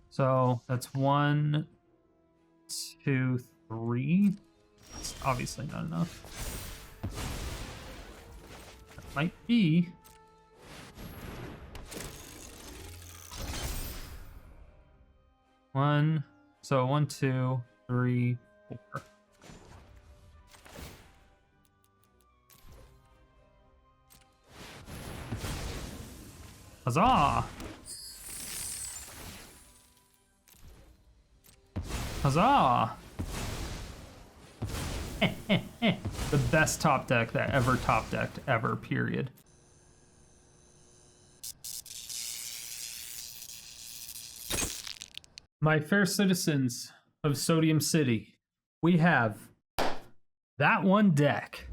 So that's 1, 2, 3. That's obviously not enough. That might be. So 1, 2, 3, 4. Huzzah! Huzzah! The best top deck that ever top decked ever, period. My fair citizens of Sodium City, we have that one deck.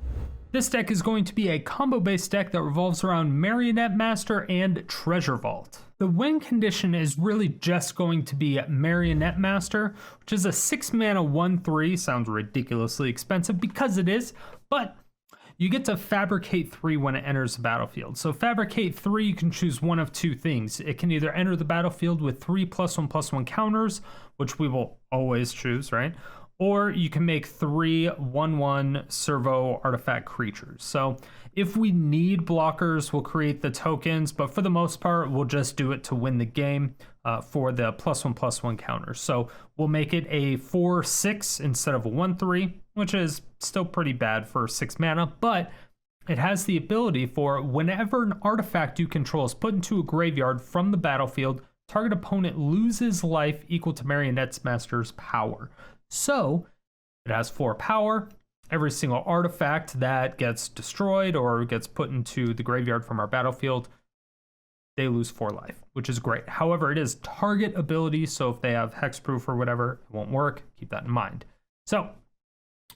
This deck is going to be a combo-based deck that revolves around Marionette Master and Treasure Vault. The win condition is really just going to be Marionette Master, which is a 6-mana 1/3. Sounds ridiculously expensive because it is, but you get to Fabricate 3 when it enters the battlefield. So Fabricate 3, you can choose one of two things. It can either enter the battlefield with 3 +1/+1 counters, which we will always choose, right? Or you can make 3 1/1 servo artifact creatures. So if we need blockers, we'll create the tokens, but for the most part, we'll just do it to win the game for the +1/+1 counters. So we'll make it a 4/6 instead of a 1/3, which is still pretty bad for 6 mana, but it has the ability for whenever an artifact you control is put into a graveyard from the battlefield, target opponent loses life equal to Marionette Master's power. So it has 4 power. Every single artifact that gets destroyed or gets put into the graveyard from our battlefield, they lose 4 life, which is great. However, it is target ability, so if they have hexproof or whatever, it won't work. Keep that in mind. So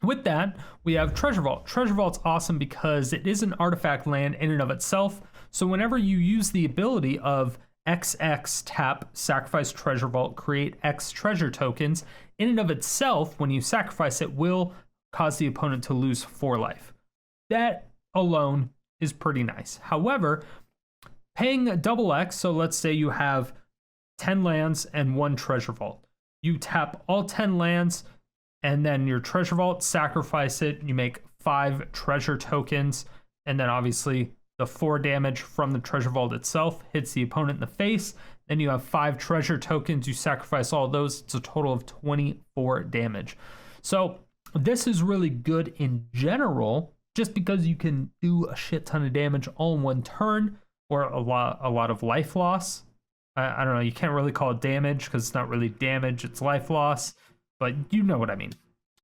with that, we have Treasure Vault. Treasure Vault's awesome because it is an artifact land in and of itself. So whenever you use the ability of XX tap, sacrifice Treasure Vault, create X treasure tokens, in and of itself, when you sacrifice it, will cause the opponent to lose 4 life. That alone is pretty nice. However, paying a double X, so let's say you have 10 lands and 1 Treasure Vault. You tap all 10 lands, and then your Treasure Vault, sacrifice it, you make 5 treasure tokens, and then obviously the 4 damage from the Treasure Vault itself hits the opponent in the face. Then you have 5 treasure tokens, you sacrifice all those, it's a total of 24 damage. So this is really good in general, just because you can do a shit ton of damage all in one turn, or a lot of life loss. I don't know, you can't really call it damage because it's not really damage, it's life loss, but you know what I mean.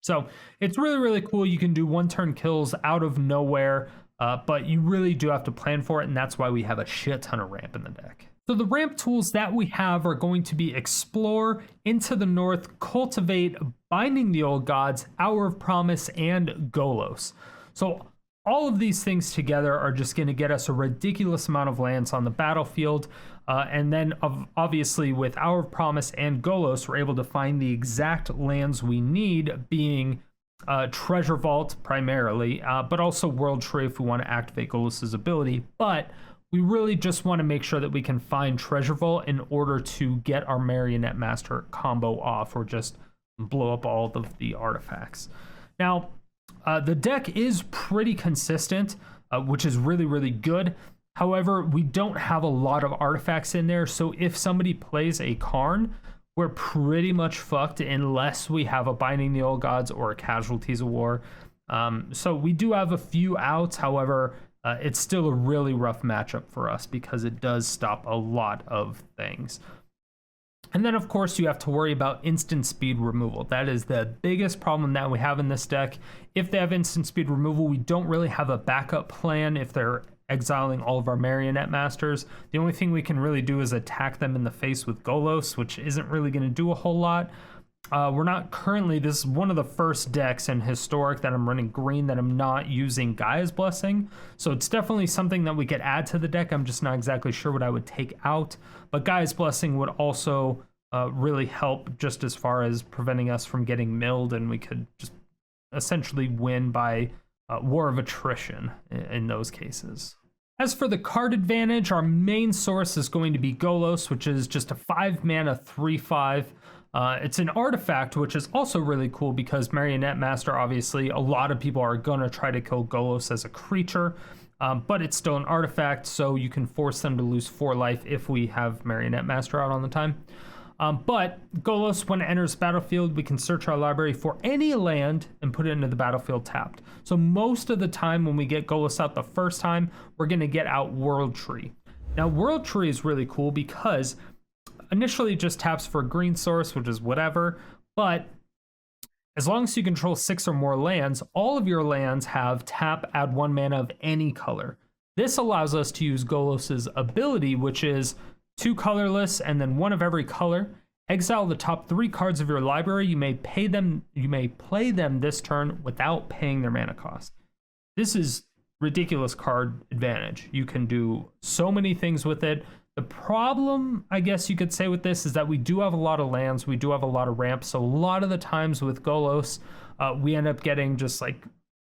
So it's really, really cool. You can do 1-turn kills out of nowhere, but you really do have to plan for it, and that's why we have a shit ton of ramp in the deck. So the ramp tools that we have are going to be Explore, Into the North, Cultivate, Binding the Old Gods, Hour of Promise, and Golos. So all of these things together are just going to get us a ridiculous amount of lands on the battlefield. And then obviously with Hour of Promise and Golos, we're able to find the exact lands we need, being Treasure Vault primarily, but also World Tree if we want to activate Golos' ability. But we really just want to make sure that we can find Treasure Vault in order to get our Marionette Master combo off, or just blow up all of the artifacts. Now, the deck is pretty consistent, which is really, really good. However, we don't have a lot of artifacts in there, so if somebody plays a Karn, we're pretty much fucked unless we have a Binding the Old Gods or a Casualties of War. So we do have a few outs, however, it's still a really rough matchup for us because it does stop a lot of things. And then, of course, you have to worry about instant speed removal. That is the biggest problem that we have in this deck. If they have instant speed removal, we don't really have a backup plan if they're exiling all of our Marionette Masters. The only thing we can really do is attack them in the face with Golos, which isn't really going to do a whole lot. We're not currently, this is one of the first decks in Historic that I'm running green that I'm not using Gaia's Blessing. So it's definitely something that we could add to the deck. I'm just not exactly sure what I would take out. But Gaia's Blessing would also really help just as far as preventing us from getting milled, and we could just essentially win by war of attrition in those cases. As for the card advantage, our main source is going to be Golos, which is just a 5-mana 3/5. It's an artifact, which is also really cool because Marionette Master, obviously, a lot of people are going to try to kill Golos as a creature, but it's still an artifact, so you can force them to lose 4 life if we have Marionette Master out on the time. But Golos, when it enters battlefield, we can search our library for any land and put it into the battlefield tapped. So most of the time when we get Golos out the first time, we're going to get out World Tree. Now, World Tree is really cool because initially it just taps for a green source, which is whatever, but as long as you control 6 or more lands, all of your lands have tap, add 1 mana of any color. This allows us to use Golos's ability, which is 2 colorless and then 1 of every color. Exile the top 3 cards of your library. You may play them this turn without paying their mana cost. This is ridiculous card advantage. You can do so many things with it. The problem, I guess you could say, with this is that we do have a lot of lands, we do have a lot of ramps, so a lot of the times with Golos, we end up getting just like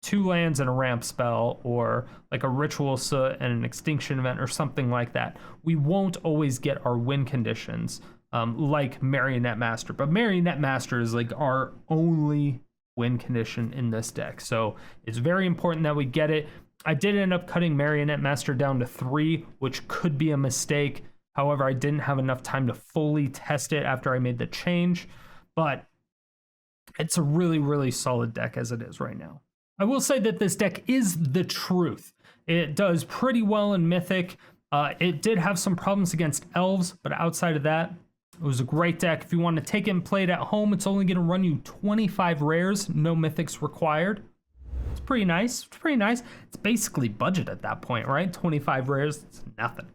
2 lands and a ramp spell, or like a Ritual of Soot and an Extinction Event or something like that. We won't always get our win conditions like Marionette Master, but Marionette Master is like our only win condition in this deck, so it's very important that we get it. I did end up cutting Marionette Master down to 3, which could be a mistake. However, I didn't have enough time to fully test it after I made the change, but it's a really, really solid deck as it is right now. I will say that this deck is the truth. It does pretty well in Mythic. It did have some problems against Elves, but outside of that, it was a great deck. If you want to take it and play it at home, it's only going to run you 25 rares, no Mythics required. It's pretty nice. It's pretty nice. It's basically budget at that point, right? 25 rares, it's nothing.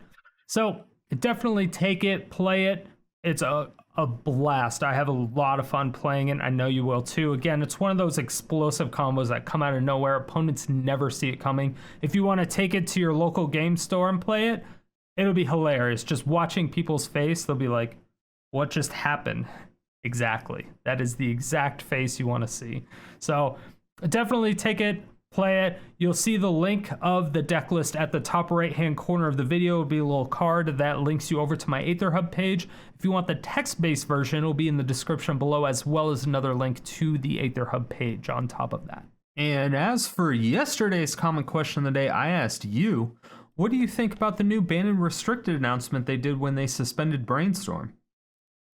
So definitely take it, play it. It's a blast. I have a lot of fun playing it. I know you will too. Again, it's one of those explosive combos that come out of nowhere. Opponents never see it coming. If you want to take it to your local game store and play it, it'll be hilarious. Just watching people's face, they'll be like, what just happened? Exactly. That is the exact face you want to see. So definitely take it, play it. You'll see the link of the deck list at the top right-hand corner of the video. It'll be a little card that links you over to my Aether Hub page. If you want the text-based version, it'll be in the description below, as well as another link to the Aether Hub page on top of that. And as for yesterday's comment question of the day, I asked you, what do you think about the new banned and restricted announcement they did when they suspended Brainstorm?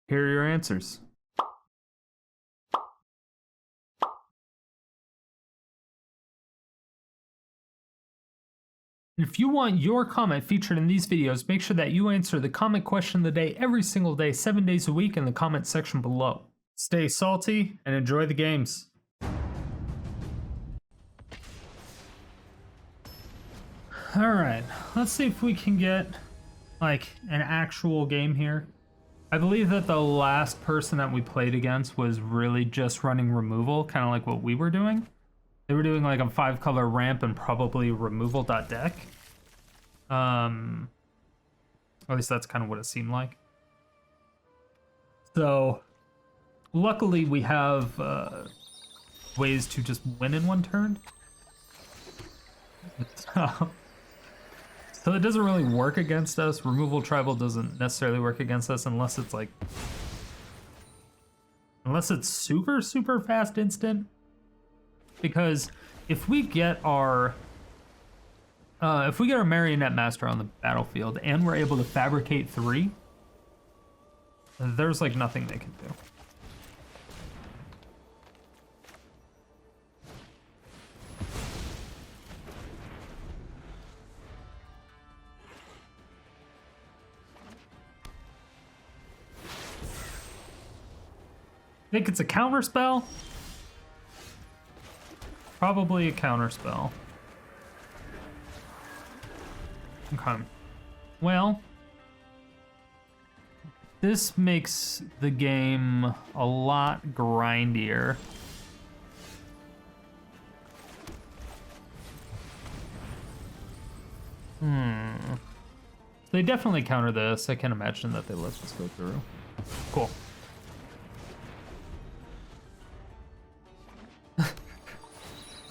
Here are your answers. If you want your comment featured in these videos, make sure that you answer the comment question of the day every single day, 7 days a week, in the comment section below. Stay salty and enjoy the games. All right, let's see if we can get like an actual game here. I believe that the last person that we played against was really just running removal, kind of like what we were doing. They were doing like a 5-color ramp and probably removal.deck. At least that's kind of what it seemed like. So luckily we have ways to just win in one turn. So it doesn't really work against us. Removal tribal doesn't necessarily work against us unless it's like, unless it's super, super fast instant. Because if we get our Marionette Master on the battlefield and we're able to fabricate 3, there's like nothing they can do. Think it's a counter spell? Probably a counter spell. Okay. Well, this makes the game a lot grindier. They definitely counter this. I can't imagine that they let this go through. Cool.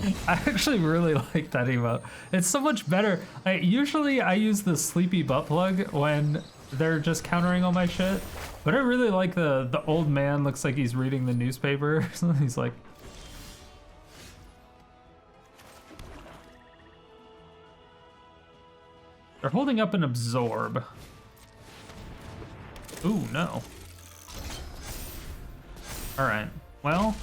I actually really like that emote. It's so much better. Usually I use the sleepy butt plug when they're just countering all my shit, but I really like the old man looks like he's reading the newspaper. He's like, they're holding up an absorb. Ooh, no. All right, well,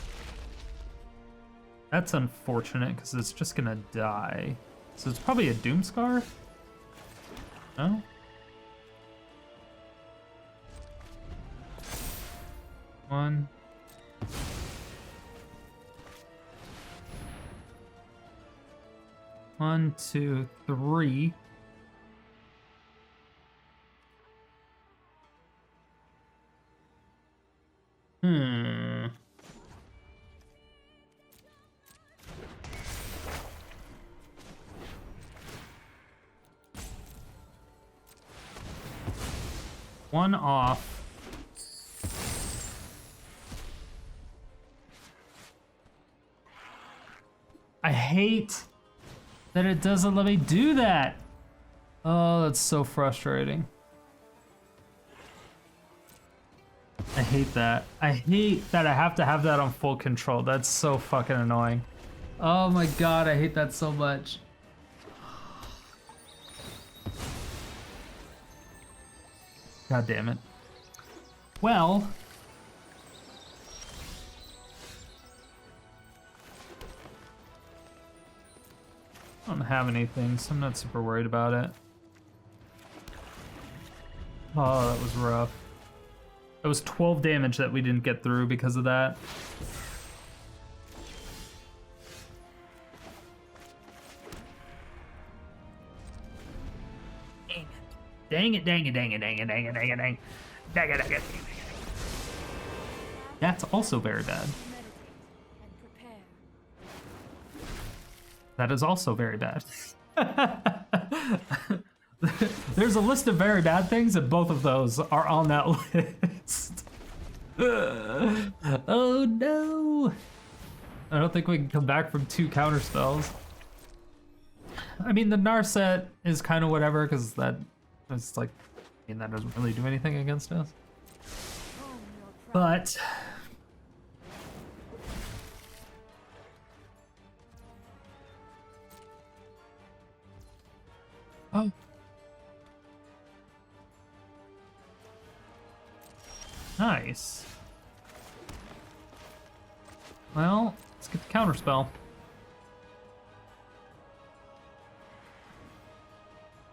that's unfortunate because it's just gonna die. So it's probably a Doomscar? No? One. One, two, three. One off. I hate that it doesn't let me do that. Oh, that's so frustrating. I hate that. I hate that I have to have that on full control. That's so fucking annoying. Oh my god, I hate that so much. God damn it. Well, I don't have anything, so I'm not super worried about it. Oh, that was rough. That was 12 damage that we didn't get through because of that. Dang it, dang it, dang it, dang it, dang it, dang it, dang it, dang it, dang it. That's also very bad. That is also very bad. There's a list of very bad things, and both of those are on that list. Oh no! I don't think we can come back from 2 counter spells. I mean, the Narset is kind of whatever, because that is like, I mean, that doesn't really do anything against us. But oh. Nice. Well, let's get the counterspell.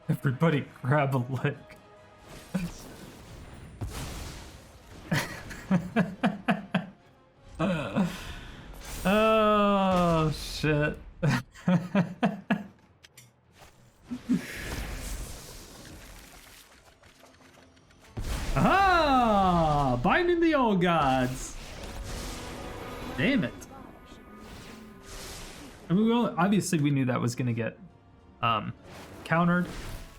Everybody grab a lick. Oh, shit. Ah, binding the old gods. Damn it. I mean, obviously we knew that was gonna get countered.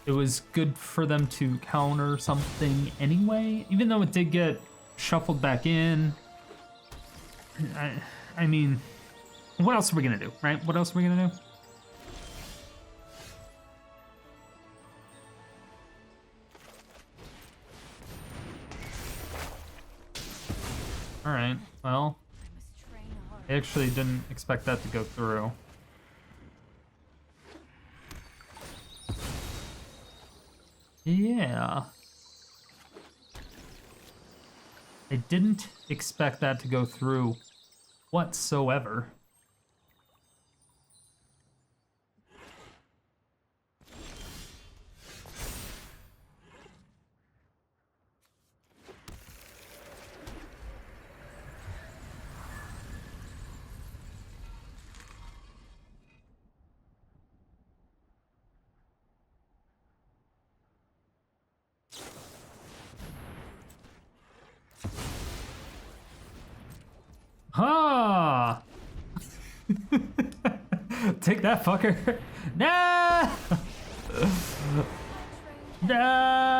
It was good for them to counter something anyway, even though it did get shuffled back in. I mean, what else are we gonna do, right? What else are we gonna do? All right, well, I actually didn't expect that to go through. Yeah. I didn't expect that to go through whatsoever. Ha! Take that, fucker. Nah! Nah!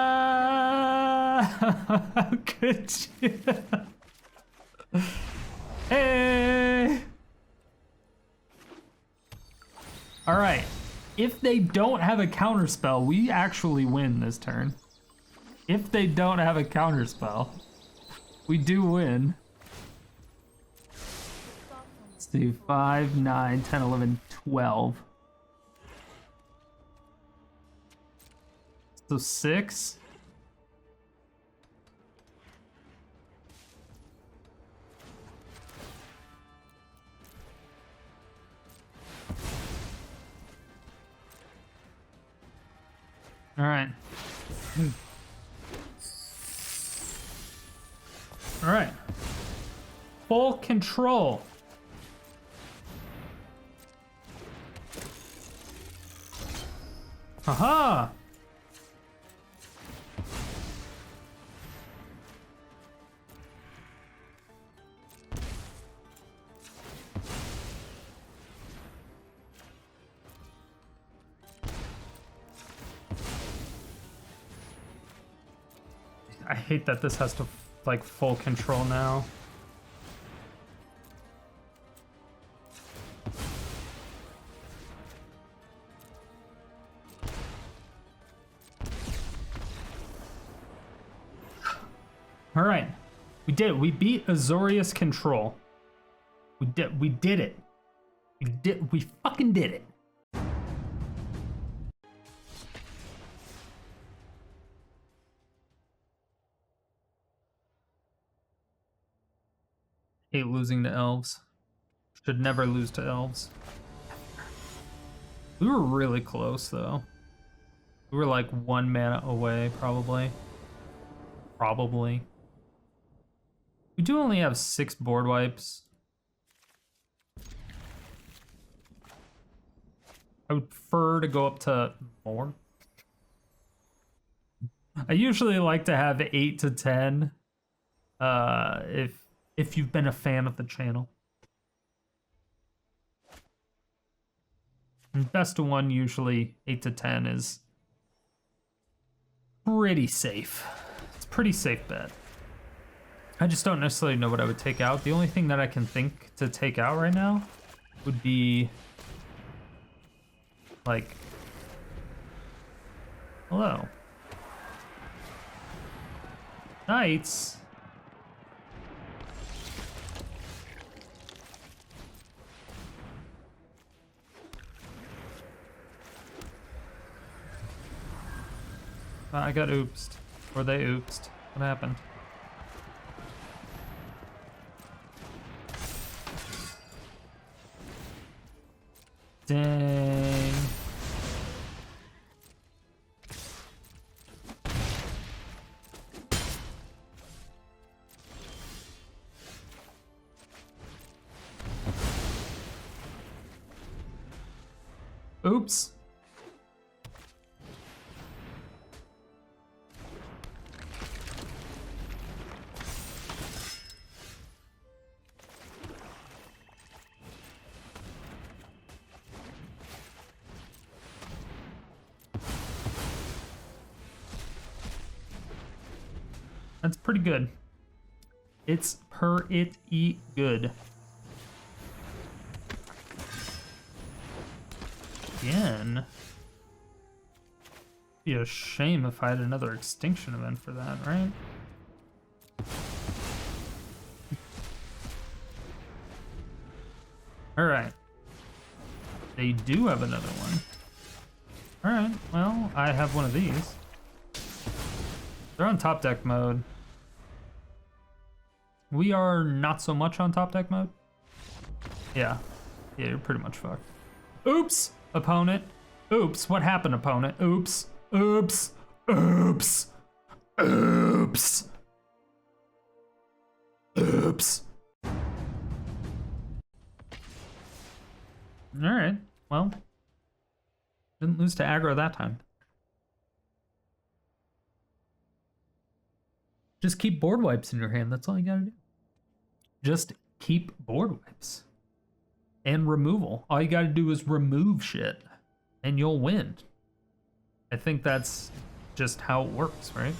How could you? Hey! All right. If they don't have a counterspell, we actually win this turn. If they don't have a counterspell, we do win. Let's do 5, 9, 10, 11, 12. So 6. All right. All right. Full control. Haha. I hate that this has to like full control now. All right, we did it. We beat Azorius control. We did it. We fucking did it. Hate losing to elves. Should never lose to elves. We were really close though. We were like 1 mana away, probably. We do only have 6 board wipes. I would prefer to go up to more. I usually like to have 8 to 10. If you've been a fan of the channel. And best of 1, usually 8 to 10 is pretty safe. It's a pretty safe bet. I just don't necessarily know what I would take out. The only thing that I can think to take out right now would be like, hello. Knights. I got oopsed. Or they oopsed. What happened? Dang. Oops. That's pretty good. It's pretty good. Again. Be a shame if I had another extinction event for that, right? Alright. They do have another one. Alright, well, I have one of these. They're on top deck mode. We are not so much on top deck mode. Yeah. Yeah, you're pretty much fucked. Oops, opponent. Oops, what happened, opponent? Oops, oops, oops, oops, oops. Alright, well. Didn't lose to aggro that time. Just keep board wipes in your hand, that's all you gotta do. Just keep board wipes. And removal. All you gotta do is remove shit. And you'll win. I think that's just how it works, right?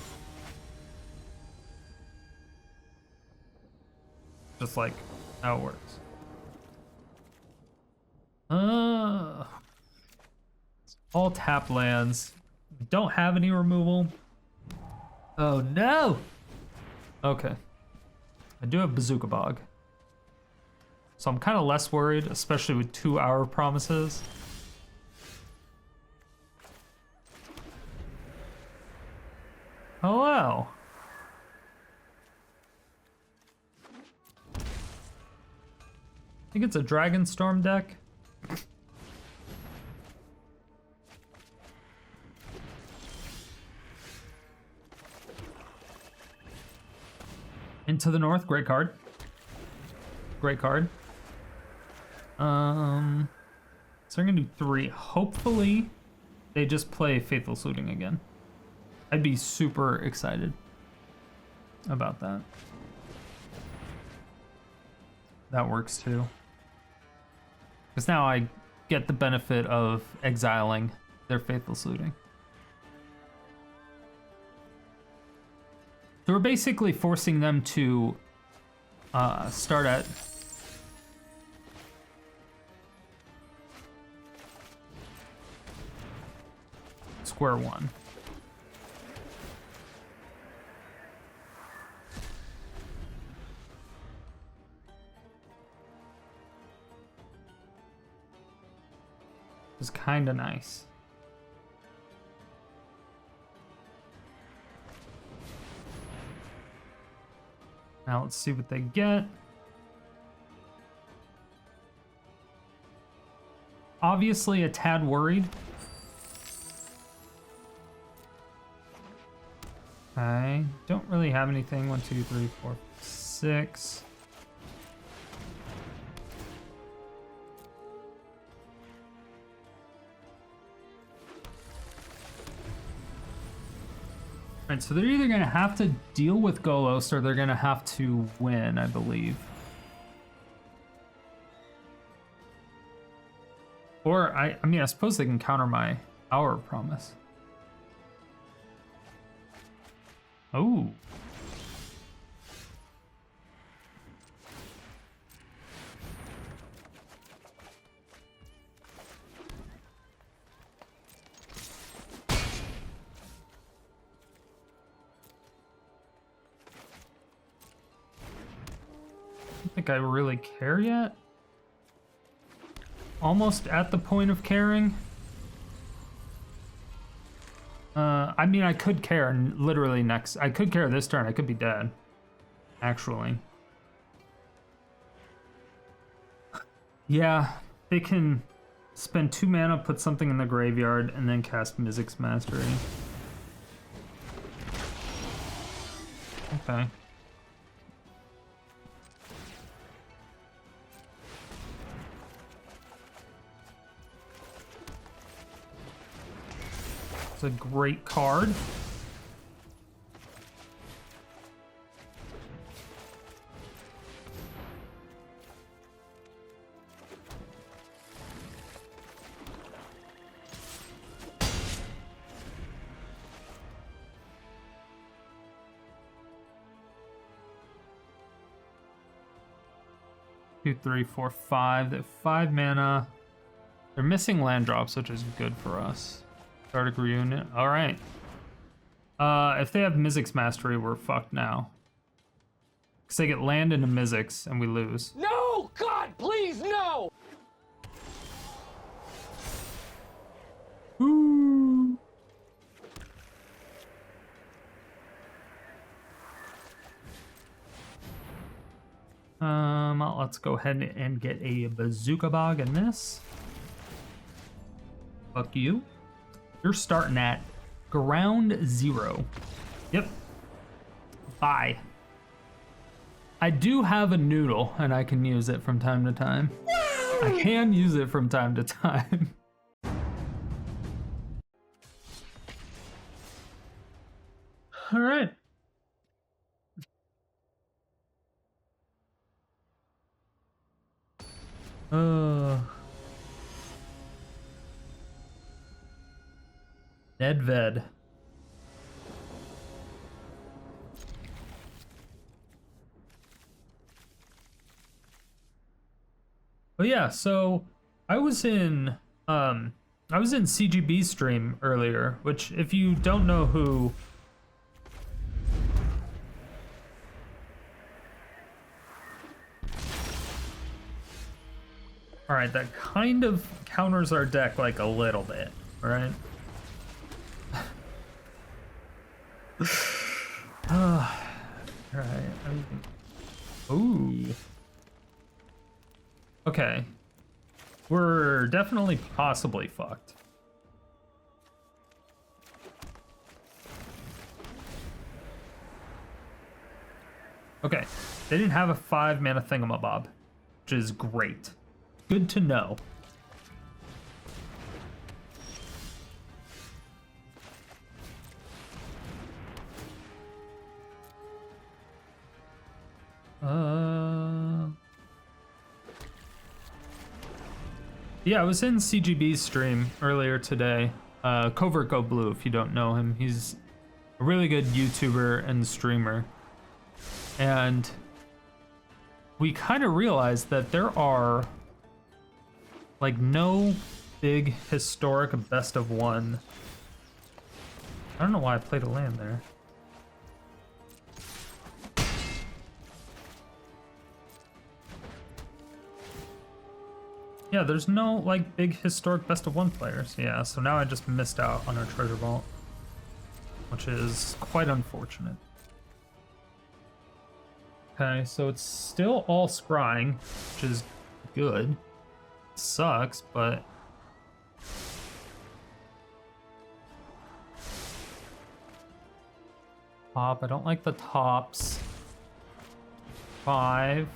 Just like how it works. All tap lands. Don't have any removal. Oh no! Okay. I do have Bojuka Bog. So I'm kind of less worried, especially with 2-hour promises. Hello. I think it's a Dragonstorm deck. Into the North, great card. Great card. So they're gonna do 3. Hopefully, they just play Faithless Looting again. I'd be super excited about that. That works too. Because now I get the benefit of exiling their Faithless Looting. So we're basically forcing them to start at square one. It's kind of nice. Now let's see what they get. Obviously a tad worried. I don't really have anything. 1, 2, 3, 4, 6. Alright, so they're either gonna have to deal with Golos or they're gonna have to win, I believe. Or I mean, I suppose they can counter my hour promise. Oh. I don't think I really care yet. Almost at the point of caring. I mean, I could care literally next. I could care this turn. I could be dead. Actually. Yeah, they can spend 2 mana, put something in the graveyard, and then cast Mizzix Mastery. Okay. A great card. Two, 3, 4, 5. They have 5 mana. They're missing land drops, which is good for us. Started reunion. All right. If they have Mizzix Mastery, we're fucked now. Because they get land into Mizzix and we lose. No! God, please, no! Ooh. Let's go ahead and get a Bojuka Bog in this. Fuck you. You're starting at ground 0. Yep. Bye. I do have a noodle, and I can use it from time to time. I can use it from time to time. All right. Nedved. But yeah, so I was in I was in CGB's stream earlier, which if you don't know who... Alright, that kind of counters our deck like a little bit, right? Alright. Ooh. Okay. We're definitely possibly fucked. Okay. They didn't have a 5 mana thingamabob, which is great. Good to know. Yeah, I was in CGB's stream earlier today. Covert Go Blue, if you don't know him. He's a really good YouTuber and streamer. And we kind of realized that there are like no big historic best of one. I don't know why I played a land there. Yeah, there's no like big historic best of one players. Yeah, so now I just missed out on our treasure vault, which is quite unfortunate. Okay, so it's still all scrying, which is good. Sucks, but top. I don't like the tops. 5.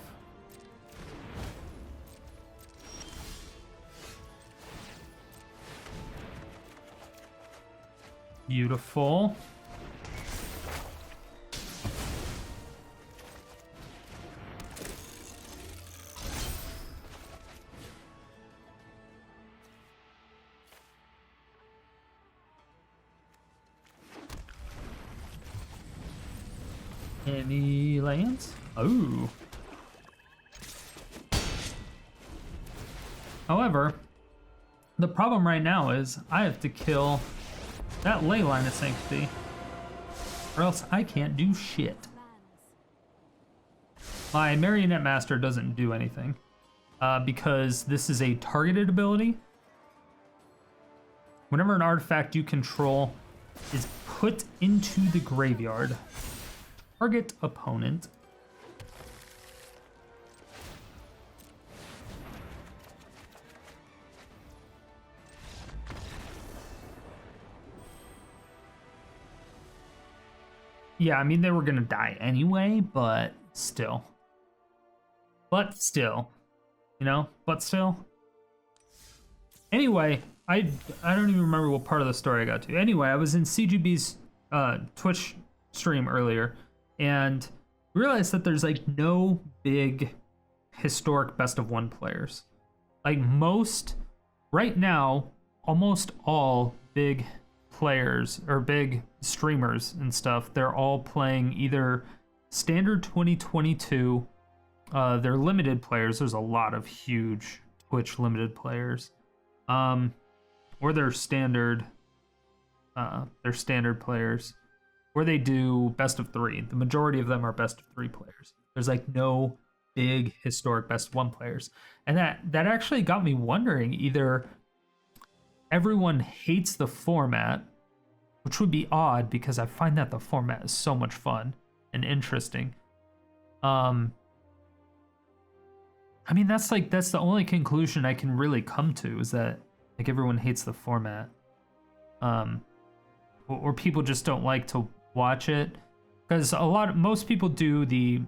Beautiful. Any lands? Oh. However, the problem right now is I have to kill that Ley Line of Sanctity, or else I can't do shit. My Marionette Master doesn't do anything, because this is a targeted ability. Whenever an artifact you control is put into the graveyard, target opponent Yeah, I mean, they were gonna die anyway, but still. You know? But still. Anyway, I don't even remember what part of the story I got to. Anyway, I was in CGB's Twitch stream earlier, and realized that there's, like, no big historic best of one players. Like, right now, almost all big players or big streamers and stuff, they're all playing either standard 2022, they're limited players, there's a lot of huge Twitch limited players, or they're standard players, where they do best of 3. The majority of them are best of 3 players. There's like no big historic best of 1 players, and that actually got me wondering, either everyone hates the format, which would be odd because I find that the format is so much fun and interesting. I mean, that's the only conclusion I can really come to, is that like everyone hates the format, or people just don't like to watch it, because most people do the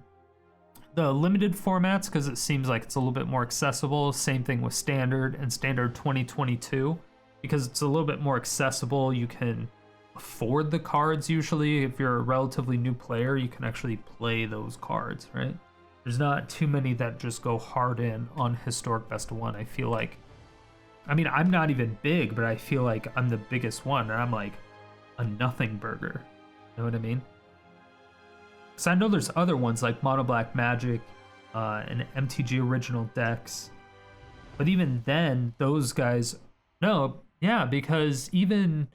limited formats because it seems like it's a little bit more accessible. Same thing with standard and standard 2022. Because it's a little bit more accessible, you can afford the cards usually. If you're a relatively new player, you can actually play those cards, right? There's not too many that just go hard in on historic best of one. I feel like, I mean, I'm not even big, but I feel like I'm the biggest one, and I'm like a nothing burger. You know what I mean? Because I know there's other ones like Mono Black Magic and MTG original decks, but even then, those guys, no, Yeah, because even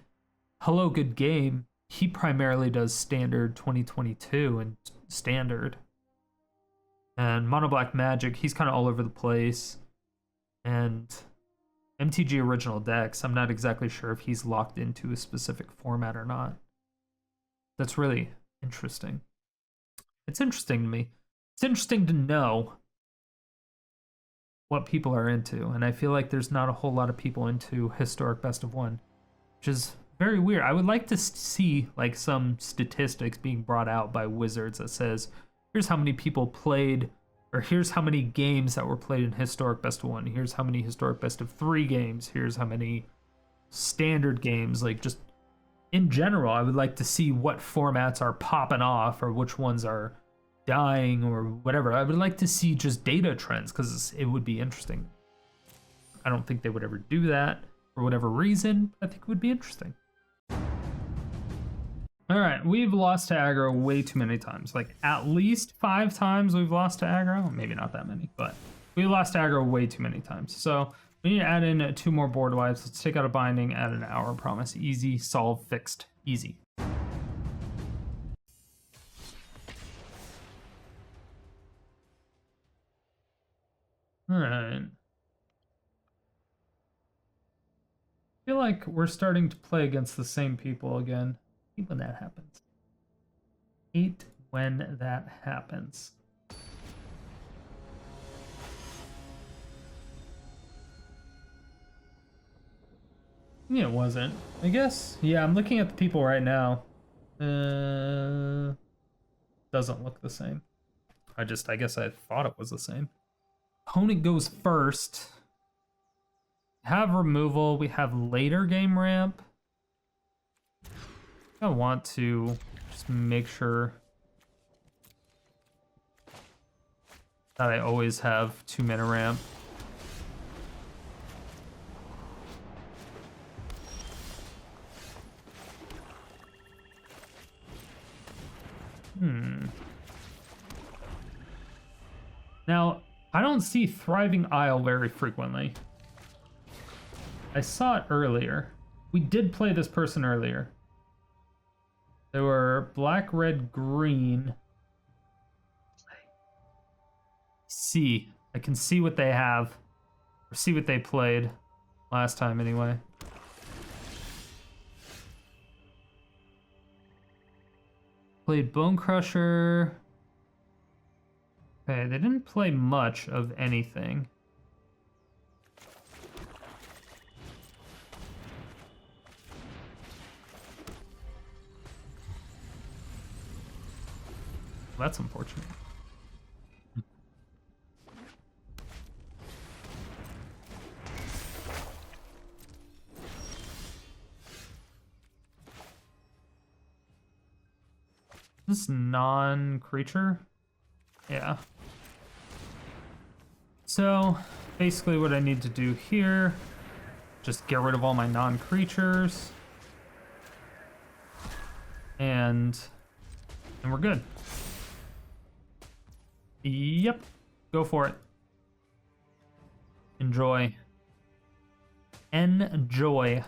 Hello Good Game, he primarily does standard 2022 and standard. And Mono Black Magic, he's kind of all over the place. And MTG Original Decks, I'm not exactly sure if he's locked into a specific format or not. That's really interesting. It's interesting to me. It's interesting to know what people are into, and I feel like there's not a whole lot of people into historic best of one, which is very weird. I would like to see like some statistics being brought out by Wizards that says, here's how many people played, or here's how many games that were played in historic best of one, here's how many historic best of 3 games, here's how many standard games. Like, just in general, I would like to see what formats are popping off or which ones are dying or whatever. I would like to see just data trends, because it would be interesting. I don't think they would ever do that for whatever reason. I think it would be interesting. All right, we've lost to aggro way too many times. Like, at least 5 times we've lost to aggro. Maybe not that many, but we lost to aggro way too many times. So we need to add in 2 more board wipes. Let's take out a binding, add an hour promise. Easy, solve, fixed, easy. All right. I feel like we're starting to play against the same people again. I hate when that happens. Hate when that happens. Yeah, it wasn't. I guess. Yeah, I'm looking at the people right now. Doesn't look the same. I guess I thought it was the same. Opponent goes first. Have removal. We have later game ramp. I want to just make sure that I always have 2 mana ramp. Now, I don't see Thriving Isle very frequently. I saw it earlier. We did play this person earlier. They were black, red, green. See, I can see what they have, or see what they played last time anyway. Played Bone Crusher. Okay, they didn't play much of anything. That's unfortunate. This non-creature? Yeah. So, basically what I need to do here, just get rid of all my non-creatures. And we're good. Yep, go for it. Enjoy. Enjoy.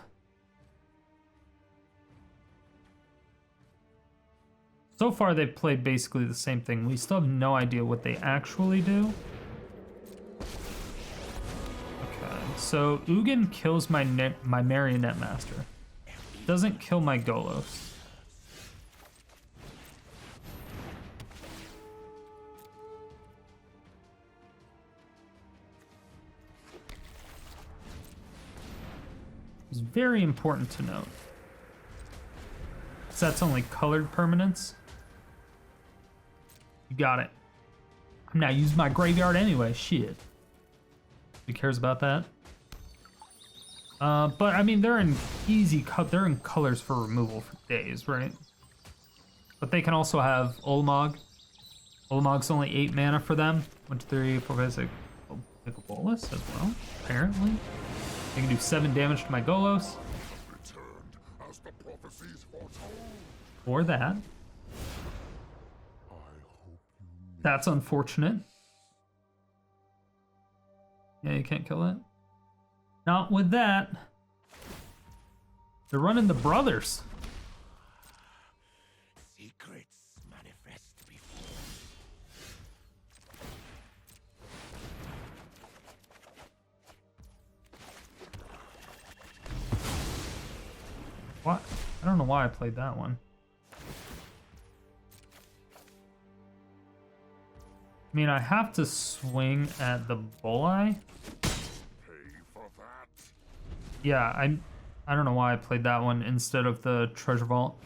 So far, they've played basically the same thing. We still have no idea what they actually do. Okay, so Ugin kills my Marionette Master. Doesn't kill my Golos. It's very important to note. So that's only colored permanents. You got it. I'm not using my graveyard anyway. Shit. Who cares about that? But I mean, they're in they're in colors for removal for days, right? But they can also have Ulamog. Ulamog's only 8 mana for them. 1, 2, 3, 4, 5, 6. Oh, pick a Golos as well, apparently. They can do 7 damage to my Golos. Or that. That's unfortunate. Yeah, you can't kill it. Not with that. They're running the brothers. Secrets manifest before. What? I don't know why I played that one. I mean, I have to swing at the bulleye. Pay for that. Yeah, I don't know why I played that one instead of the treasure vault.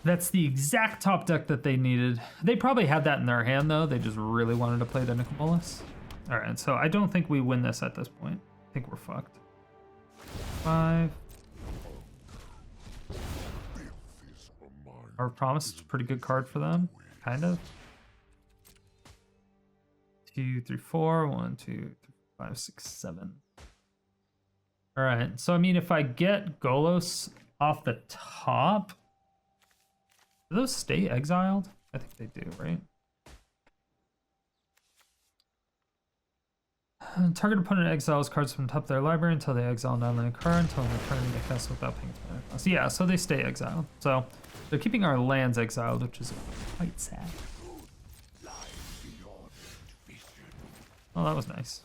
That's the exact top deck that they needed. They probably had that in their hand though. They just really wanted to play the Nicobolus. All right, so I don't think we win this at this point. I think we're fucked. 5. Our Promise is a pretty good card for them, kind of. 2, 3, 4. 1, 2, 3, 5, 6, 7. All right, so I mean, if I get Golos off the top, do those stay exiled? I think they do, right? Target opponent exiles cards from top of their library until they exile an non-land card until they return to the castle without paying mana cost. Yeah, so they stay exiled. So they're keeping our lands exiled, which is quite sad. Oh, that was nice.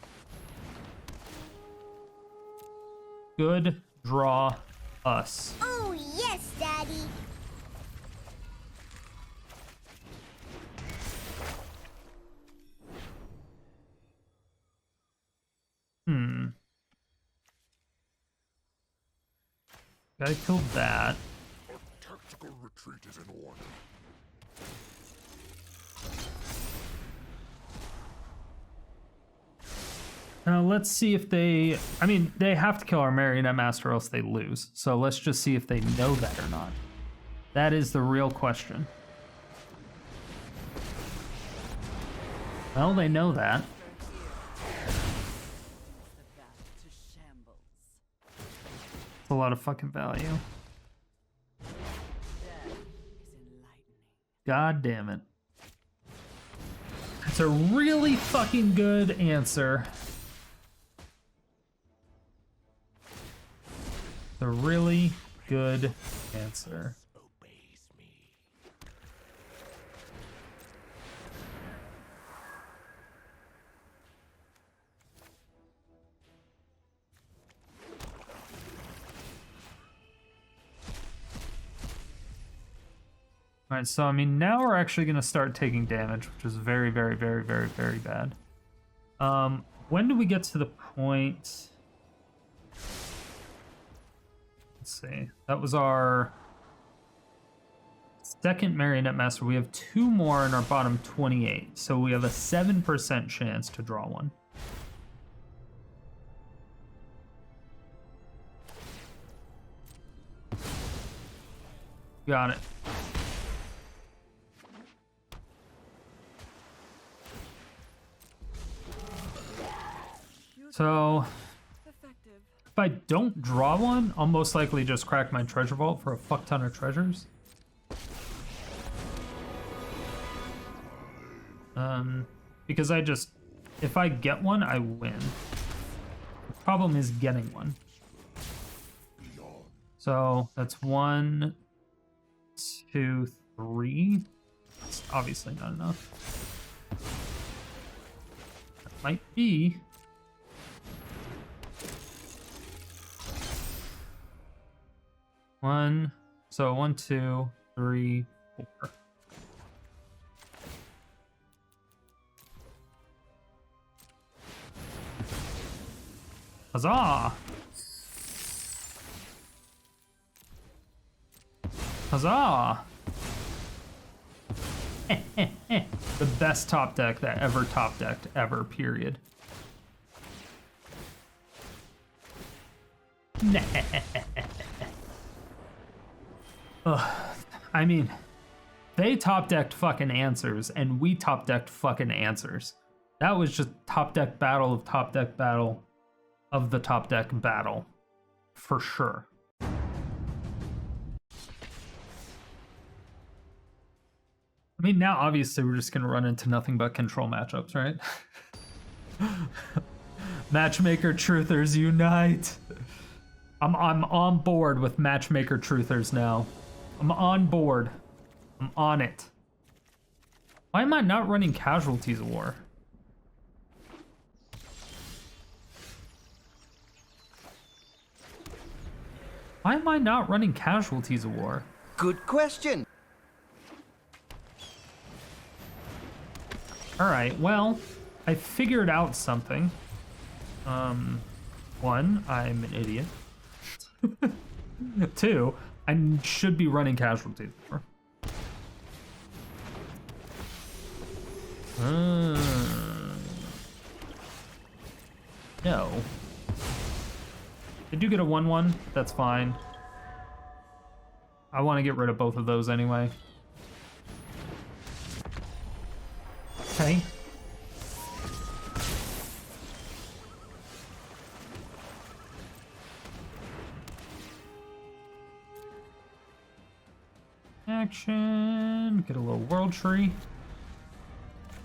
Good draw us. Oh, yes, Daddy. Gotta kill that. A tactical retreat is in order. Now let's see if they... I mean, they have to kill our Marionette Master or else they lose. So let's just see if they know that or not. That is the real question. Well, they know that. It's a lot of fucking value. God damn it. It's a really fucking good answer. It's a really good answer. Obeys me. All right, so I mean, now we're actually gonna start taking damage, which is very, very, very, very, very bad. When do we get to the point? Let's see. That was our second Marionette Master. We have 2 more in our bottom 28, so we have a 7% chance to draw one. Got it. So, if I don't draw one, I'll most likely just crack my treasure vault for a fuck ton of treasures. Because I just, if I get one, I win. The problem is getting one. So that's 1, 2, 3. That's obviously not enough. That might be. So 1, 2, 3, 4. Huzzah! Huzzah! The best top deck that ever top decked ever, period. I mean, they top decked fucking answers, and we top decked fucking answers. That was just top deck battle of top deck battle of the top deck battle, for sure. I mean, now obviously we're just gonna run into nothing but control matchups, right? Matchmaker truthers unite. I'm on board with matchmaker truthers now. I'm on board. I'm on it. Why am I not running Casualties of War? Why am I not running Casualties of War? Good question. Alright, well, I figured out something. One, I'm an idiot. Two, I should be running Casualties of War. No. I do get a 1/1, that's fine. I want to get rid of both of those anyway. Okay. Action, get a little world tree.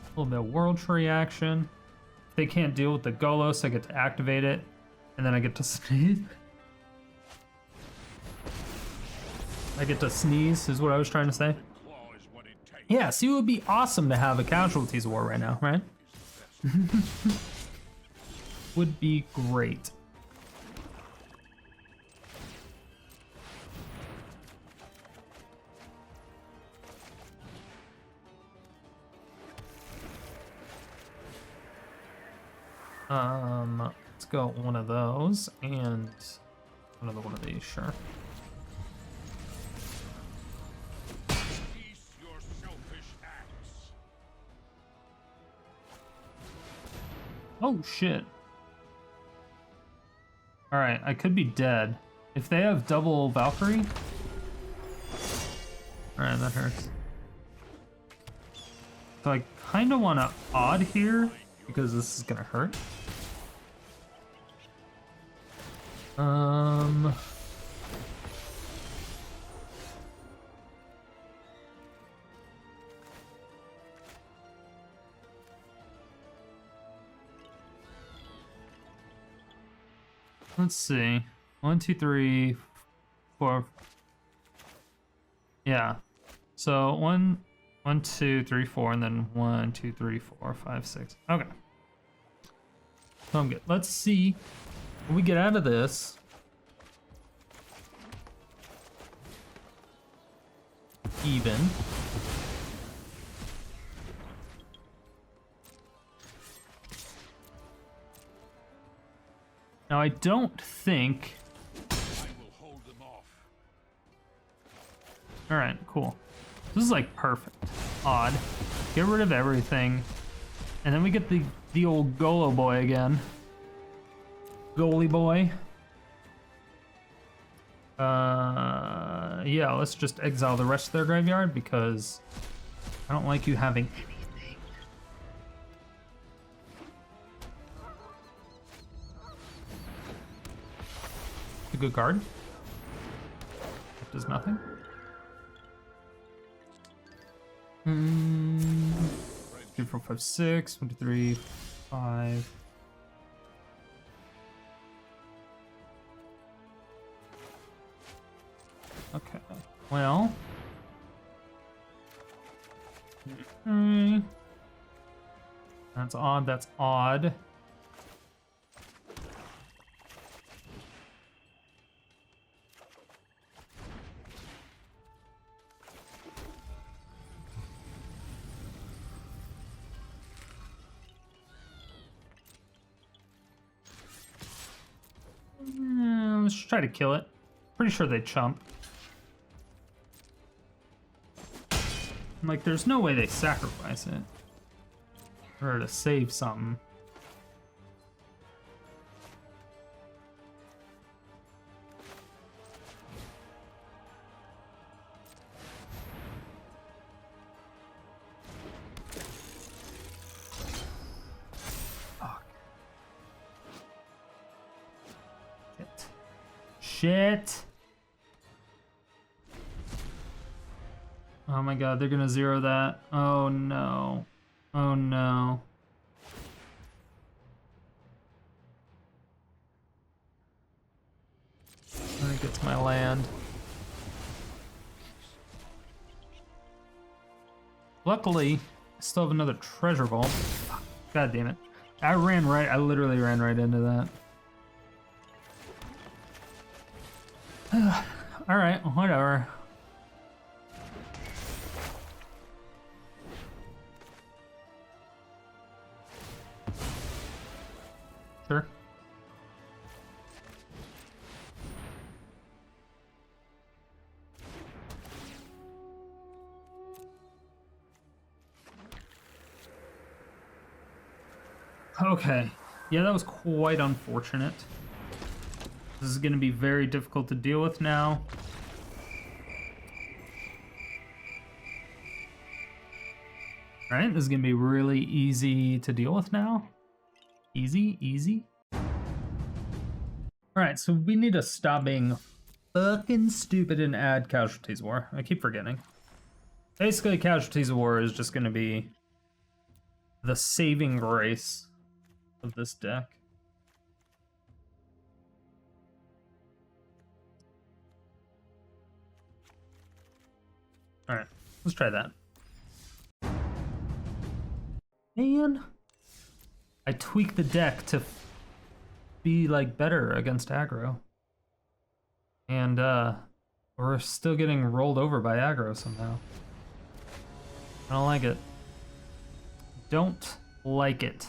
A little bit of world tree action. If they can't deal with the Golos, I get to activate it. And then I get to sneeze. I get to sneeze, is what I was trying to say. Yeah, see, it would be awesome to have a Casualties of War right now, right? Would be great. Let's go one of those and another one of these, sure. Cease your selfish acts. Oh shit. Alright, I could be dead. If they have double Valkyrie. Alright, that hurts. So I kinda wanna odd here because this is gonna hurt. Let's see. 1, 2, 3, 4. Yeah. So 1, 2, 3, 4, and then 1, 2, 3, 4, 5, 6. Okay. So I'm good. Let's see when we get out of this. Even. Now I don't think. I will hold them off. All right, cool. This is like perfect. Odd. Get rid of everything, and then we get the old Golo boy again. Goalie boy. Yeah, let's just exile the rest of their graveyard because I don't like you having anything. A good card. It does nothing. 3, 4, 5, 6. 1, 2, 3, 5. Okay, well. That's odd, that's odd. Let's try to kill it. Pretty sure they chump. Like, there's no way they sacrifice it. Or to save something. Fuck. Shit. Oh my god, they're gonna zero that. Oh no. Oh no. gets my land. Luckily, I still have another treasure vault. God damn it. I literally ran right into that. Alright, whatever. Sure. Okay. Yeah, that was quite unfortunate. This is going to be very difficult to deal with now. Alright, this is going to be really easy to deal with now. Easy. Alright, so we need to stop being fucking stupid and add Casualties of War. I keep forgetting. Basically, Casualties of War is just going to be the saving grace of this deck. Alright, let's try that. Man, I tweak the deck to be like better against aggro. And we're still getting rolled over by aggro somehow. I don't like it. Don't like it.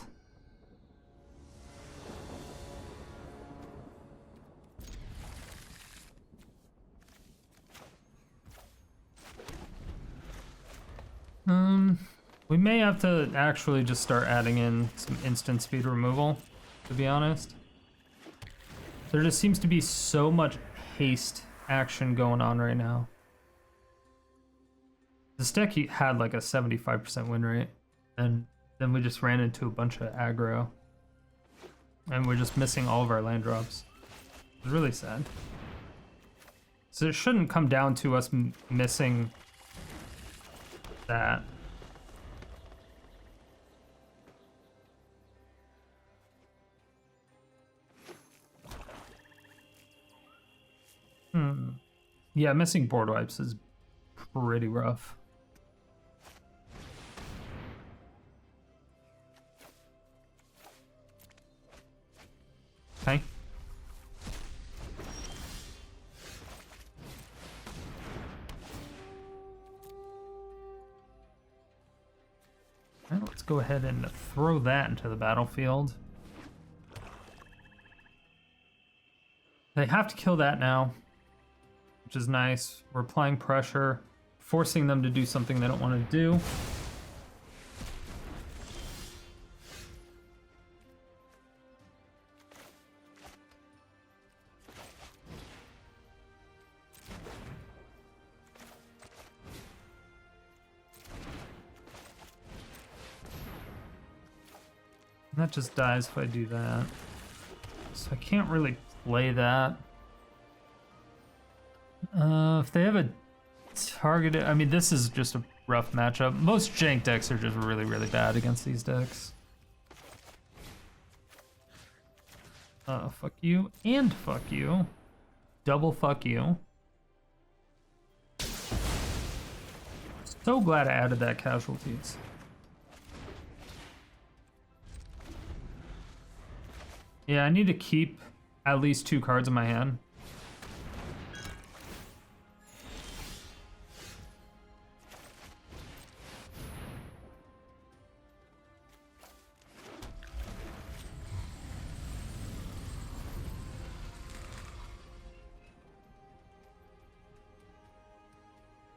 We may have to actually just start adding in some instant speed removal, to be honest. There just seems to be so much haste action going on right now. This deck had like a 75% win rate, and then we just ran into a bunch of aggro. And we're just missing all of our land drops. It's really sad. So it shouldn't come down to us missing that. Yeah, missing board wipes is pretty rough. Okay. Well, let's go ahead and throw that into the battlefield. They have to kill that now, which is nice. We're applying pressure, forcing them to do something they don't want to do. And that just dies if I do that. So I can't really play that. If they have a targeted... I mean, this is just a rough matchup. Most jank decks are just really, really bad against these decks. Fuck you. And fuck you. Double fuck you. So glad I added that Casualties. Yeah, I need to keep at least 2 cards in my hand.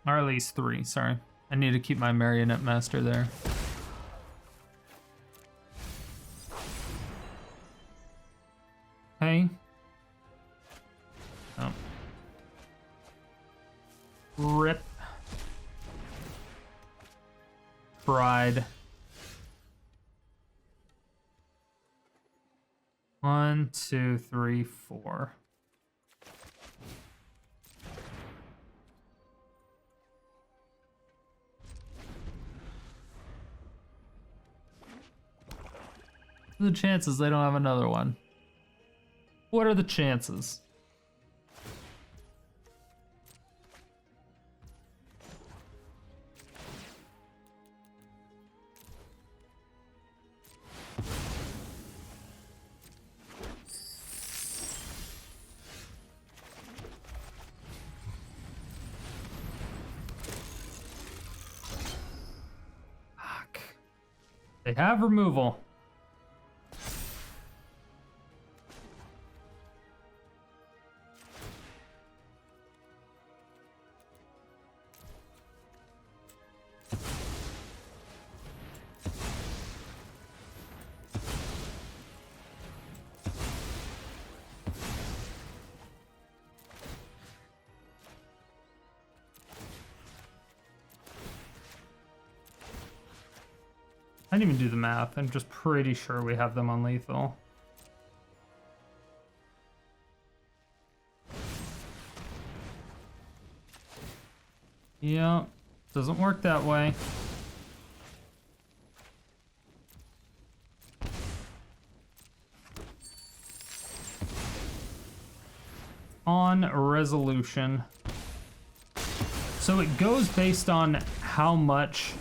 Or at least 3, sorry. I need to keep my Marionette Master there. Hey. Oh. Rip. Fried. 1, 2, 3, 4. What are the chances they don't have another one? What are the chances? They have removal. I didn't even do the math. I'm just pretty sure we have them on lethal. Yeah, doesn't work that way. On resolution. So it goes based on how much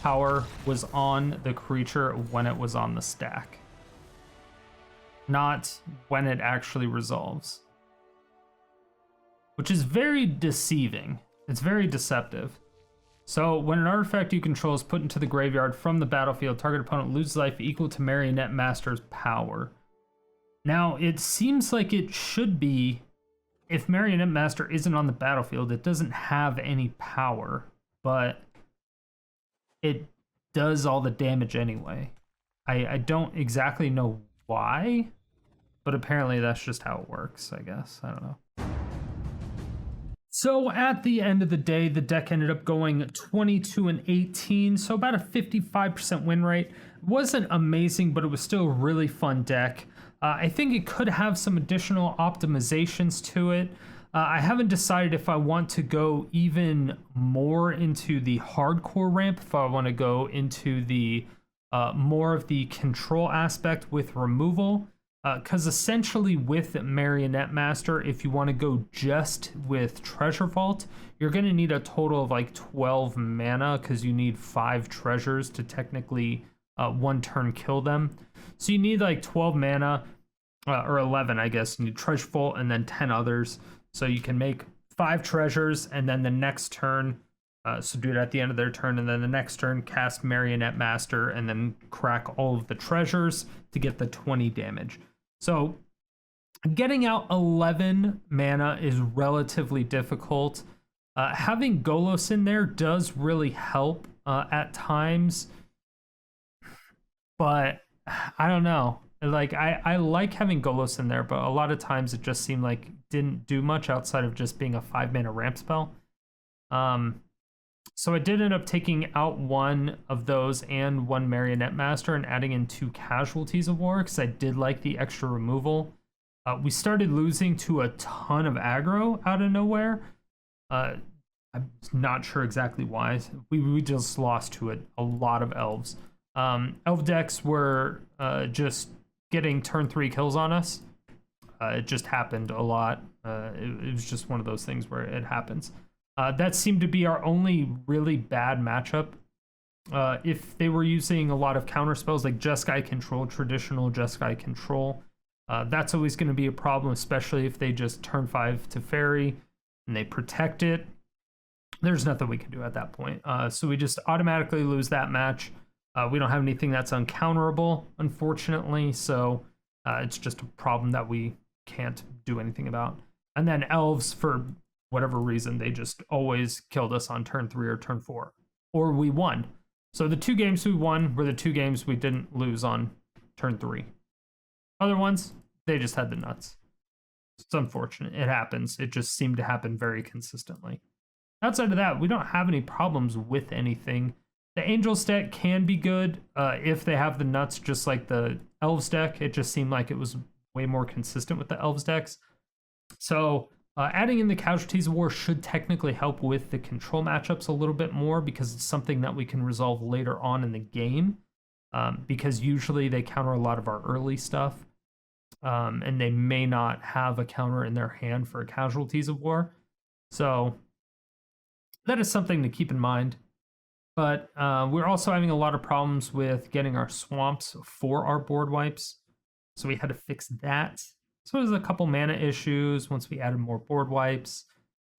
power was on the creature when it was on the stack, not when it actually resolves, which is very deceiving. It's very deceptive. So when an artifact you control is put into the graveyard from the battlefield, target opponent loses life equal to Marionette Master's power. Now, it seems like it should be, if Marionette Master isn't on the battlefield, it doesn't have any power, but it does all the damage anyway. I don't exactly know why, but apparently that's just how it works, I guess. I don't know. So at the end of the day, the deck ended up going 22-18, so about a 55% win rate. Wasn't amazing, but it was still a really fun deck. I think it could have some additional optimizations to it. I haven't decided if I want to go even more into the hardcore ramp, if I want to go into the more of the control aspect with removal. Because essentially with Marionette Master, if you want to go just with Treasure Vault, you're going to need a total of like 12 mana because you need 5 treasures to technically one turn kill them. So you need like 12 mana, or 11, I guess. You need Treasure Vault and then 10 others. So you can make 5 treasures and then the next turn, so do it at the end of their turn, and then the next turn cast Marionette Master and then crack all of the treasures to get the 20 damage. So getting out 11 mana is relatively difficult. Having Golos in there does really help at times, but I don't know. Like I like having Golos in there, but a lot of times it just seemed like didn't do much outside of just being a 5-mana ramp spell. So I did end up taking out one of those and one Marionette Master and adding in 2 Casualties of War because I did like the extra removal. We started losing to a ton of aggro out of nowhere. I'm not sure exactly why. We just lost to it. A lot of elves. Elf decks were just getting turn 3 kills on us. It just happened a lot. It was just one of those things where it happens. That seemed to be our only really bad matchup. If they were using a lot of counter spells like Jeskai Control, traditional Jeskai Control, that's always going to be a problem, especially if they just turn 5 to Fairy and they protect it. There's nothing we can do at that point. So we just automatically lose that match. We don't have anything that's uncounterable, unfortunately, so it's just a problem that we can't do anything about. And then elves, for whatever reason, they just always killed us on turn 3 or turn 4, or we won. So the 2 games we won were the 2 games we didn't lose on turn 3. Other ones, they just had the nuts. It's unfortunate. It happens. It just seemed to happen very consistently. Outside of that, we don't have any problems with anything. The Angels deck can be good if they have the nuts, just like the Elves deck. It just seemed like it was way more consistent with the Elves decks. So adding in the Casualties of War should technically help with the control matchups a little bit more because it's something that we can resolve later on in the game. Because usually they counter a lot of our early stuff. And they may not have a counter in their hand for Casualties of War. So that is something to keep in mind. But we're also having a lot of problems with getting our swamps for our board wipes. So we had to fix that. So there's a couple mana issues once we added more board wipes.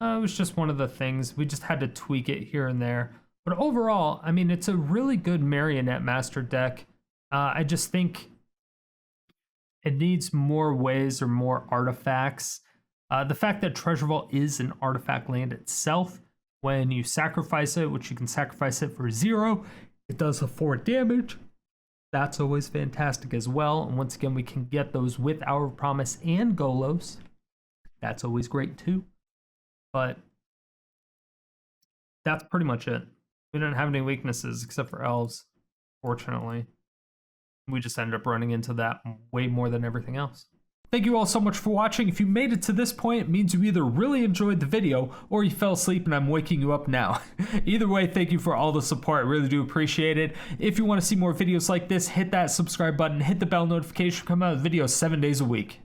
It was just one of the things. We just had to tweak it here and there. But overall, I mean, it's a really good Marionette Master deck. I just think it needs more ways or more artifacts. The fact that Treasure Vault is an artifact land itself, when you sacrifice it, which you can sacrifice it for 0, it does a 4 damage. That's always fantastic as well. And once again, we can get those with Hour of Promise and Golos. That's always great too. But that's pretty much it. We didn't have any weaknesses except for elves, fortunately. We just ended up running into that way more than everything else. Thank you all so much for watching. If you made it to this point, it means you either really enjoyed the video or you fell asleep and I'm waking you up now. Either way, thank you for all the support. I really do appreciate it. If you want to see more videos like this, hit that subscribe button, hit the bell notification, come out with videos 7 days a week.